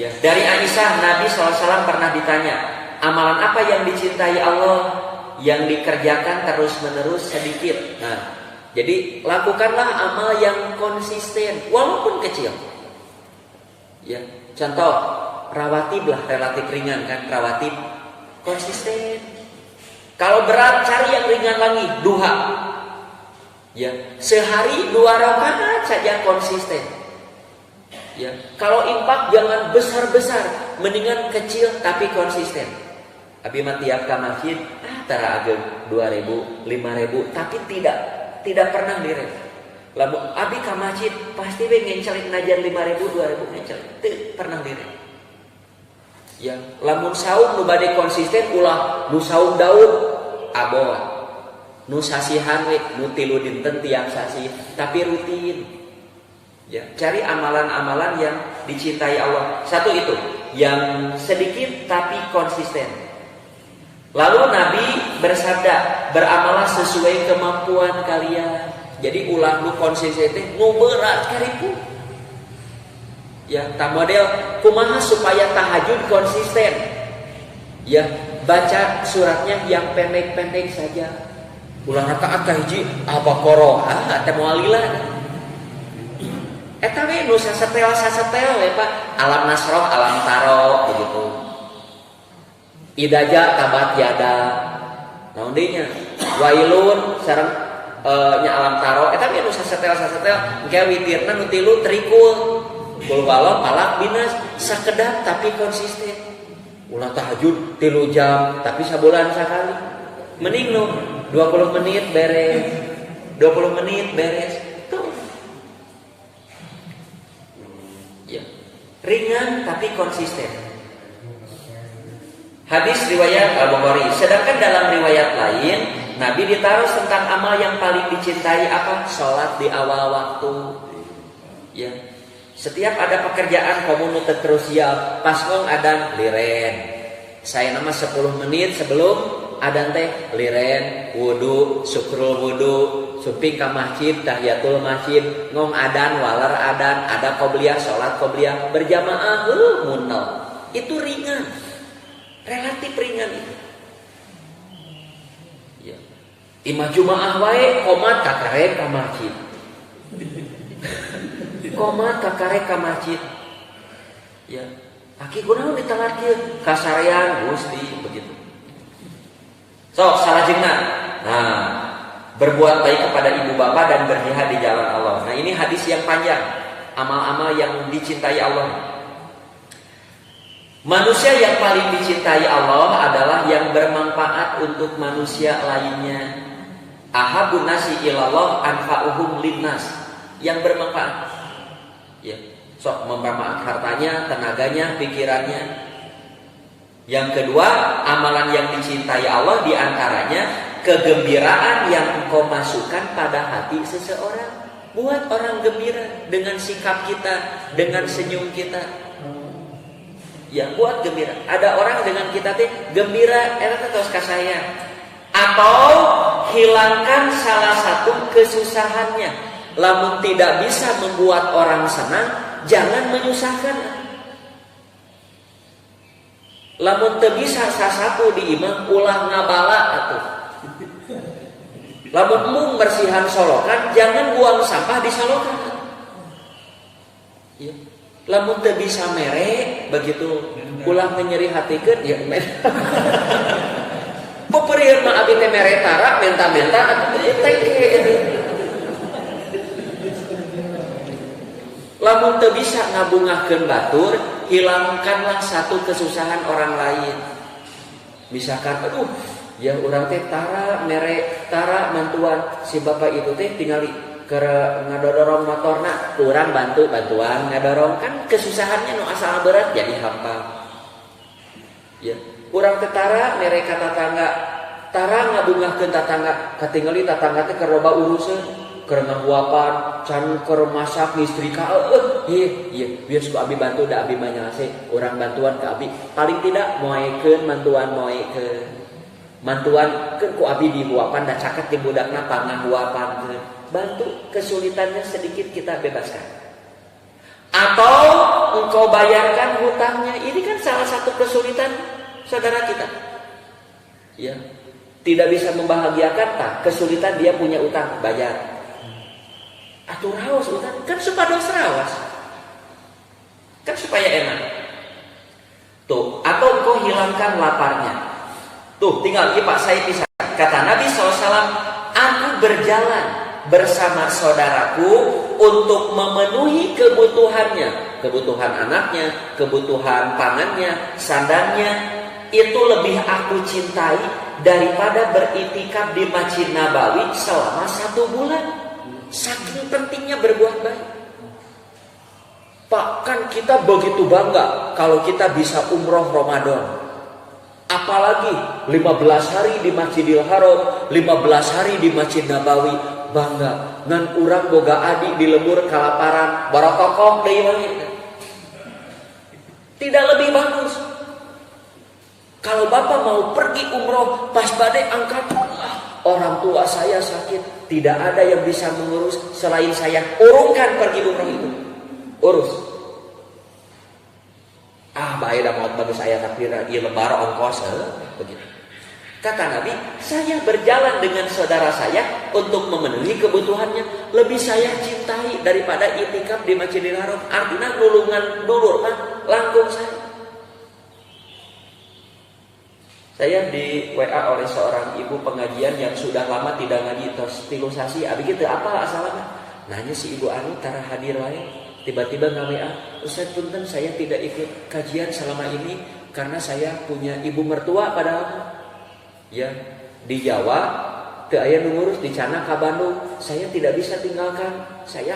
Ya, dari Aisyah Nabi SAW pernah ditanya, amalan apa yang dicintai Allah? Yang dikerjakan terus-menerus sedikit. Nah, jadi lakukanlah amal yang konsisten walaupun kecil. Ya, contoh rawatib lah, relatif ringan kan, rawatib konsisten. Kalau berat cari yang ringan lagi, duha. Ya, sehari 2 rakaat saja konsisten. Ya, kalau infak jangan besar-besar, mendingan kecil tapi konsisten. Abi mah tiap ka masjid, tara ageng 2.000, 5.000, tapi tidak pernah direk. Lamun abi ka masjid pasti we ngencelik najan 5.000, 2.000 ngencelik, teu pernah direk. Ya, lamun saum nu bade konsisten ulah nu saum Daud abot. Nu sasihan we nu 3 dinten tiap sasi, tapi rutin. Ya, cari amalan-amalan yang dicintai Allah. Satu itu, yang sedikit tapi konsisten. Lalu Nabi bersabda, beramalah sesuai kemampuan kalian. Jadi ulah lu konsisten nu berat karipu. Ya, ta model kumaha supaya tahajud konsisten. Ya, baca suratnya yang pendek-pendek saja. Ulah rakaat ka hiji Al-Baqarah, teh moalilah. Eta we nu sasetel we Pak, Alam Nasroh, Alam Taro begitu. Idaja tabat yada. Naon deui nya? Wailun sareng nya Alam Taro. Eta we nu sasetel engke witirna nu 3 trikul. Kul wallah palak binas sakedap tapi konsisten. Ulah tahajud 3 jam tapi sabulan sakali. Mending nu 20 menit beres. 20 menit beres. Ringan tapi konsisten. Hadis riwayat Al-Bukhari. Sedangkan dalam riwayat lain, Nabi ditaruh tentang amal yang paling dicintai apa? Sholat di awal waktu. Ya. Setiap ada pekerjaan kamu teu terus siap, pas ngong adan liren. Saya nama 10 menit sebelum adan teh liren, wudu, syukrul wudu, suping ka masjid, tahiyatul masjid, ngong adan, walar adan, ada qobliyah, sholat qobliyah, berjamaah, munal. Itu ringan, relatif ringan itu. Ya. Imah jumaah wae, komat kakare ka masjid. Komat kakare ka masjid. Ya. Aki kunaon ditalar kieu? Kasarean Gusti begitu. So, salajengna. Nah, berbuat baik kepada ibu bapak dan berjihad di jalan Allah. Nah, ini hadis yang panjang. Amal-amal yang dicintai Allah. Manusia yang paling dicintai Allah adalah yang bermanfaat untuk manusia lainnya. Ahabun nasi ilallah anfa'uhum linnas. Yang bermanfaat. Ya, sok mempermanfaat hartanya, tenaganya, pikirannya. Yang kedua, amalan yang dicintai Allah diantaranya kegembiraan yang engkau masukkan pada hati seseorang. Buat orang gembira dengan sikap kita, dengan senyum kita. Ya, buat gembira. Ada orang dengan kita teh gembira, eta tos ka saya. Atau hilangkan salah satu kesusahannya. Lamun tidak bisa membuat orang senang, jangan menyusahkan. Lamun teu bisa sasapu di imah ulah ngabala atuh. Lamun mung bersihan solokan, jangan buang sampah di solokan. Ya. Lamun teu bisa mere begitu ulah nyeri hatikeun ya men. Pupurieun mah abi teh mere tara menta-menta atuh teh. Lamun teu bisa ngabungahkeun batur, hilangkanlah satu kesusahan orang lain. Misalkan aduh ya urang teh tara mere tara mantuan si bapak itu teh tingali ke ngadorong motorna kurang bantuan ngadorong kan kesusahannya nu asal berat jadi hampa ya urang teh tara mere ka tatangga tara ngabungahkeun tatangga katingali tatangga teh keur loba urusan keur ngahuapan can keur masak mistrika ieu bios ku abi bantu da abi mah nyase urang bantuan ka abi paling tidak moekeun mantuan ke ku abi dihuapan da caket di budakna pangahuapan bantu kesulitannya sedikit kita bebaskan atau engkau bayarkan hutangnya ini kan salah satu kesulitan saudara kita ya tidak bisa membahagiakan tak kesulitan dia punya utang bayar atuh raos utang kan supados raos kan supaya enak tuh atau engkau hilangkan laparnya. Tuh tinggal Pak saya bisa kata Nabi SAW, aku berjalan bersama saudaraku untuk memenuhi kebutuhannya, kebutuhan anaknya, kebutuhan pangannya, sandangnya. Itu lebih aku cintai daripada beritikaf di Masjid Nabawi selama 1 bulan. Saking pentingnya berbuat baik. Pak, kan kita begitu bangga kalau kita bisa umroh Ramadan. Apalagi 15 hari di Masjidil Haram, 15 hari di Masjid Nabawi, bangga. Ngan urang boga adik di lembur kalaparan, barokokoh deui wae. Tidak lebih bagus. Kalau Bapak mau pergi umroh, pas badai angkat, orang tua saya sakit, tidak ada yang bisa mengurus selain saya. Urungkan pergi umroh itu. Urus. Baik dah mau bagus saya takdir ieu lebar ongkos begitu. Kata Nabi, saya berjalan dengan saudara saya untuk memenuhi kebutuhannya, lebih saya cintai daripada itikaf di Masjidil Haram. Artinya nulungan dulur mah langkung saya. Saya di WA oleh seorang ibu pengajian yang sudah lama tidak ngaji stilusasi. Abi kitu apa asalnya? Nanya si ibu anu tara hadir wae. Tiba-tiba nge-WA, Ustaz punten saya tidak ikut kajian selama ini karena saya punya ibu mertua padahal ya di Jawa teu aya nu ngurus di Cana ka Bandung. Saya tidak bisa tinggalkan. Saya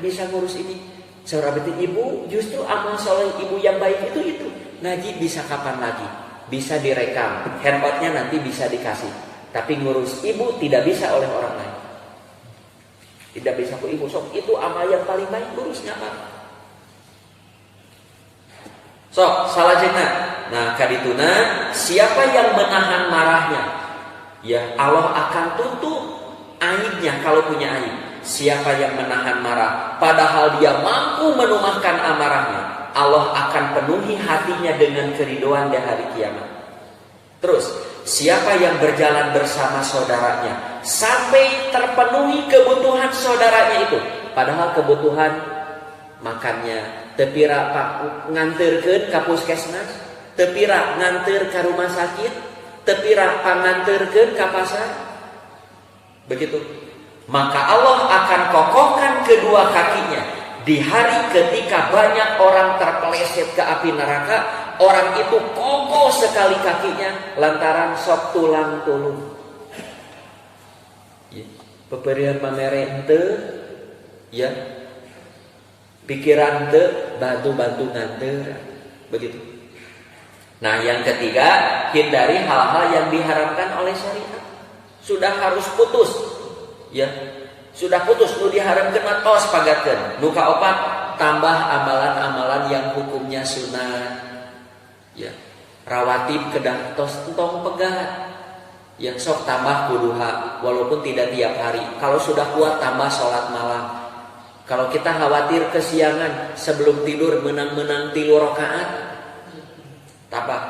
bisa ngurus ini. Saudara beti ibu justru amal soleh ibu yang baik itu ngaji bisa kapan lagi? Bisa direkam, handphonenya nanti bisa dikasih. Tapi ngurus ibu tidak bisa oleh orang lain. Tidak bisa ku ibu sok itu amal yang paling baik ngurusnya apa? Sok salajengna. Nah, kadituna siapa yang menahan marahnya? Ya Allah akan tutup aibnya kalau punya aib. Siapa yang menahan marah padahal dia mampu menumahkan amarahnya, Allah akan penuhi hatinya dengan keridoan di hari kiamat. Terus, siapa yang berjalan bersama saudaranya sampai terpenuhi kebutuhan saudaranya itu, padahal kebutuhan makannya tepira pak nganterkeun ka puskesmas, tepira nganter ka rumah sakit, tepira panganterkeun ka pasar. Begitu. Maka Allah akan kokohkan kedua kakinya di hari ketika banyak orang terpeleset ke api neraka. Orang itu kokoh sekali kakinya lantaran sok tulang tulung. Peperian mamere henteu ya. Pikiran teu bantu-bantu nganteur. Begitu. Nah, yang ketiga, hindari hal-hal yang diharamkan oleh syariat. Sudah harus putus. Ya. Sudah putus nu diharamkeun mah tos pagatkeun. Nu kaopat tambah amalan-amalan yang hukumnya sunat. Ya, rawatib kedah tos entong pegat. Ya, sok tambah kuduha walaupun tidak tiap hari. Kalau sudah kuat tambah sholat malam. Kalau kita khawatir kesiangan sebelum tidur menang-menang 3 rakaat, tambah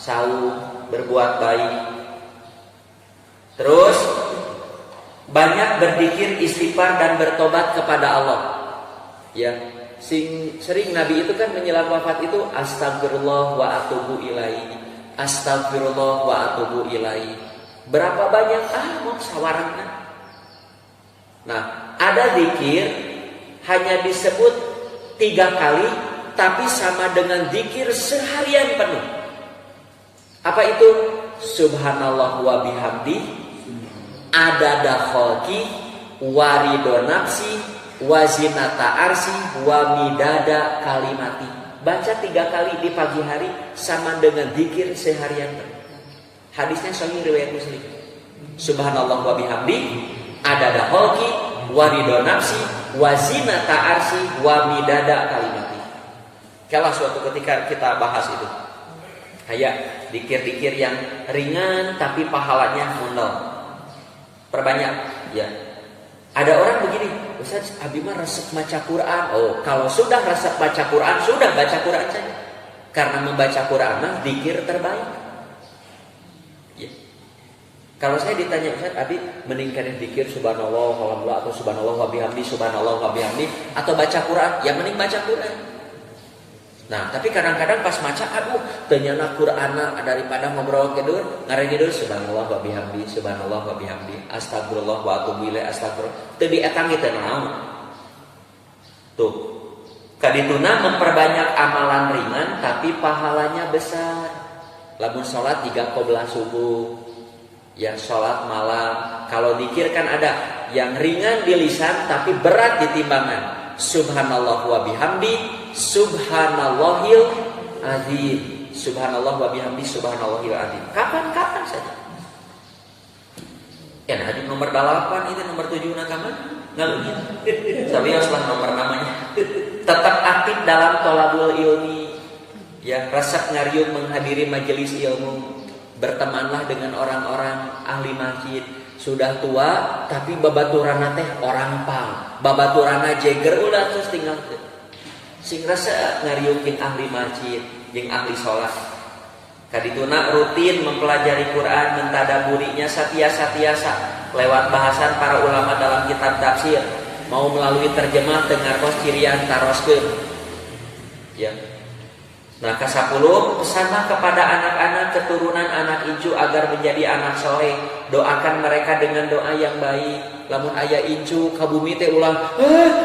sahur berbuat baik. Terus banyak berzikir, istighfar dan bertobat kepada Allah. Ya, sering Nabi itu kan menjelang wafat itu astagfirullah wa atubu ilaihi. Astagfirullah wa atubu ilaihi. Berapa banyak mau sawaranna. Nah, ada zikir hanya disebut 3 kali tapi sama dengan zikir seharian penuh. Apa itu? Subhanallah wa bihamdi, adada khalqi, warido nafsi, wazinata arsi, wa midada kalimati. Baca 3 kali di pagi hari sama dengan zikir seharian. Hadisnya sahih riwayat Muslim. Subhanallah wa bihamdi, adada khalqi, warido nafsi, wazinata arsi, wa midada kalimati. Kalau suatu ketika kita bahas itu, kayak dikir-dikir yang ringan tapi pahalanya nol. Perbanyak ya. Ada orang begini, Ustaz, abi mah resep baca Quran. Oh, kalau sudah resep baca Quran, sudah baca Quran saja. Karena membaca Quran mah zikir terbaik. Ya. Kalau saya ditanya, Ustaz, abi meningkatkan zikir subhanallah walhamdulillah atau subhanallah wa bihamdi, subhanallah wa bihamdi atau baca Quran, ya mending baca Quran. Nah, tapi kadang-kadang pas maca, aduh, ternyata Qur'ana daripada ngobrol kedur, ngarengidur subhanallah wa bihamdi, subhanallah wa bihamdi, astagfirullah wa atubu ilaih, astagfirullah. Teu dietang teh naon. Tuh. Kadituna memperbanyak amalan ringan tapi pahalanya besar. Lamun salat 3 qoblah subuh, ya salat malam. Kalau zikir kan ada yang ringan di lisan tapi berat di timbangan. Subhanallah wa bihamdi, subhanallahil azim. Subhanallah wa bihamdi, subhanallahil azim. Kapan-kapan saja. Ya, nah, nomor 8 itu nomor 7 nakaman ngalunya. Tapi haruslah nomor namanya. Tetap aktif dalam thalabul ilmi. Ya, resep ngariung menghadiri majelis ilmu. Bertemanlah dengan orang-orang ahli masjid. Sudah tua tapi babaturana teh orang pang, babaturana jeger ulah terus tinggal sing rasa ngariungkeun ahli masjid jeung ahli salat. Kadituna rutin mempelajari Quran, mentadaburinya satiasa lewat bahasan para ulama dalam kitab tafsir, mau melalui terjemah dengan kos cirian taroskeun. Ya. Nah, ke-10 pesanlah kepada anak-anak keturunan anak incu agar menjadi anak soleh. Doakan mereka dengan doa yang baik. Lamun aya incu ka bumi teh ulah,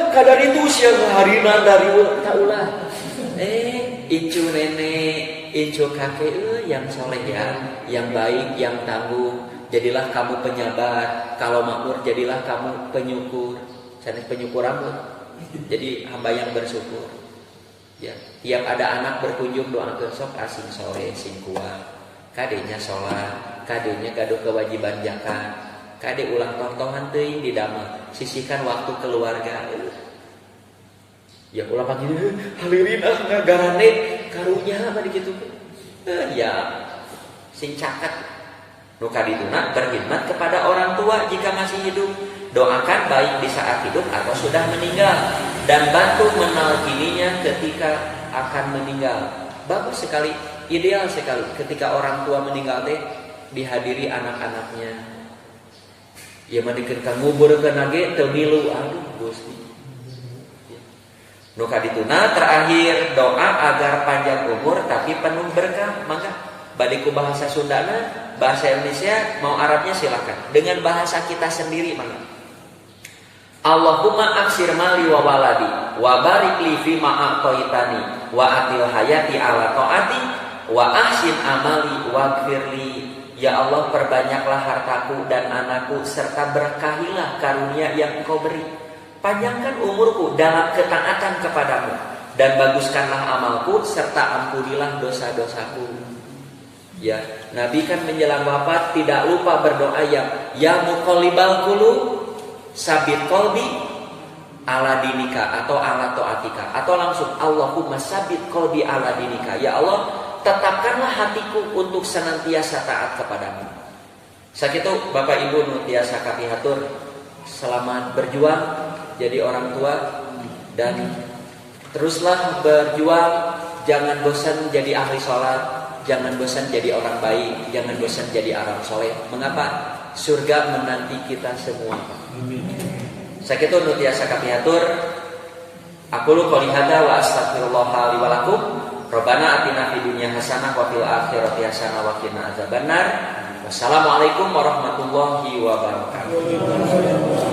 kadar itu sia harina dari ta ulah. Incu nenek, incu kakek yang soleh ya, yang baik, yang tangguh. Jadilah kamu penyabar. Kalau makmur jadilah kamu penyukur. Sanes penyukur rambut. Jadi hamba yang bersyukur. Ya, tiap ada anak berkunjung doakeun sok asing soleh sing kuat. Kadenya sholat, kadenya gaduh kewajiban zakat, kade ulah tontohan teuing di damel, sisihkan waktu keluarga. Ya ulah panggil halirin ngagarane karunya apa dikitu. Ya sing caket. Nu kadituna berkhidmat kepada orang tua jika masih hidup. Doakan baik di saat hidup atau sudah meninggal, dan bantu menalkininya ketika akan meninggal. Bagus sekali, ideal sekali ketika orang tua meninggal teh dihadiri anak-anaknya. Ya mandikeun ka nguburkeun nage teu milu, aduh Gusti. Nu kadituna terakhir doa agar panjang umur tapi penuh berkah. Maka bade ku bahasa Sundana, bahasa Indonesia, mau Arabnya silakan. Dengan bahasa kita sendiri mangga. Allahumma aksir mali wa waladi wa barik li fi ma a'taitani wa atil hayati ala taati wa ahsin amali wa gfirli. Ya Allah, perbanyaklah hartaku dan anakku serta berkahilah karunia yang Engkau beri. Panjangkan umurku dalam ketaatan kepadamu dan baguskanlah amalku serta ampunilah dosa-dosaku. Ya, Nabi kan menjelang wafat tidak lupa berdoa yang ya muqallibal qulub sabit qalbi ala dinika atau ala taatika, atau langsung Allahumma sabit qalbi ala dinika. Ya Allah, tetapkanlah hatiku untuk senantiasa taat kepadamu. Sakitu Bapak Ibu nu tiasa kapihatur, selamat berjuang jadi orang tua dan teruslah berjuang, jangan bosan jadi ahli sholat, jangan bosan jadi orang baik, jangan bosan jadi orang soleh. Mengapa? surga menanti kita semua. Sakitu nu tiasa kapiatur. Aqulu qouli hadza wa astaghfirullah li wa lakum. Rabbana atina fid dunya hasanah wa fil akhirati hasanah wa qina adzabannar. Wassalamualaikum warahmatullahi wabarakatuh.